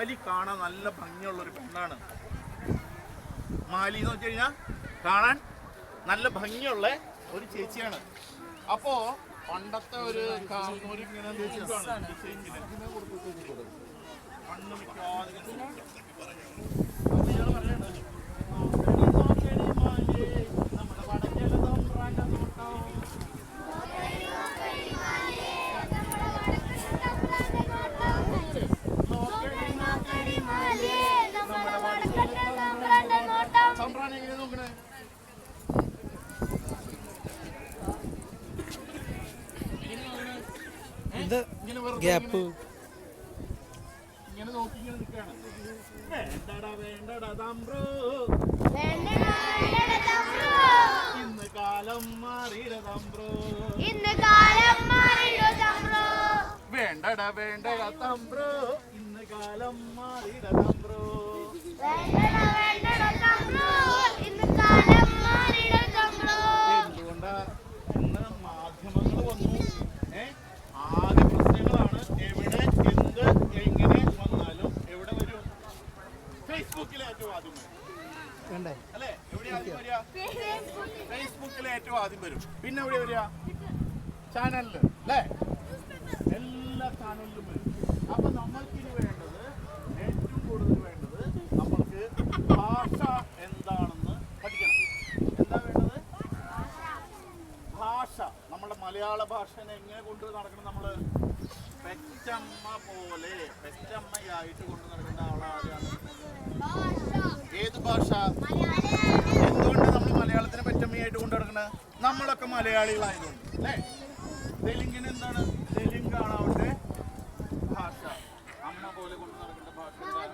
മാലി കാണാൻ നല്ല ഭംഗിയുള്ള ഒരു പെണ്ണാണ്. മാലി എന്ന് വെച്ച് കഴിഞ്ഞാൽ കാണാൻ നല്ല ഭംഗിയുള്ള ഒരു ചേച്ചിയാണ്. അപ്പോ പണ്ടത്തെ ഒരു ഇങ്ങനെ സംബ്രാൻ എങ്ങനെ നോക്കണേ? ഇങ്ങനെ നോക്കി ഇങ്ങനെ നിൽക്കാണ്. വേണ്ടടാ വേണ്ടടാ തമ്പ്രോ, ഇന്ന് കാലം മാറിയിട തമ്പ്രോ, വേണ്ടടാ വേണ്ടടാ തമ്പ്രോ, ഇന്ന് കാലം മാറിയിട തമ്പ്രോ. എന്തുകൊണ്ടാ ഇന്ന് മാധ്യമങ്ങൾ വന്നു? ആദ്യ പ്രശ്നങ്ങളാണ്. എവിടെ എന്ത് എങ്ങനെ വന്നാലും എവിടെ വരും? ഫേസ്ബുക്കിലെ ഏറ്റവും ആദ്യം വരും അല്ലേ? എവിടെയാ ആദ്യം വരിക? ഫേസ്ബുക്കിലെ ഏറ്റവും ആദ്യം വരും. പിന്നെ എവിടെ വരിക? ചാനലില് അല്ലേ? എല്ലാ ചാനലിലും വരും. അപ്പൊ നമ്മൾക്കിനി വേണ്ടത്, ഏറ്റവും കൂടുതൽ വേണ്ടത് നമ്മൾക്ക് ഭാഷ എന്താണെന്ന് പഠിക്കണം. എന്താ വേണ്ടത്? ഭാഷ. നമ്മുടെ മലയാള ഭാഷനെ എങ്ങനെ കൊണ്ട് നടക്കണം? നമ്മള് പെറ്റമ്മ പോലെ, പെറ്റമ്മയായിട്ട് കൊണ്ട് നടക്കേണ്ട ആളാരാണ്? ഏത് ഭാഷ? എന്തുകൊണ്ട് നമ്മൾ മലയാളത്തിനെ പെറ്റമ്മയായിട്ട് കൊണ്ട് നടക്കുന്നത്? നമ്മളൊക്കെ മലയാളികളായതുകൊണ്ട് അല്ലേ? തെലുങ്കിന് എന്താണ്? തെലുങ്കാണ് അവരുടെ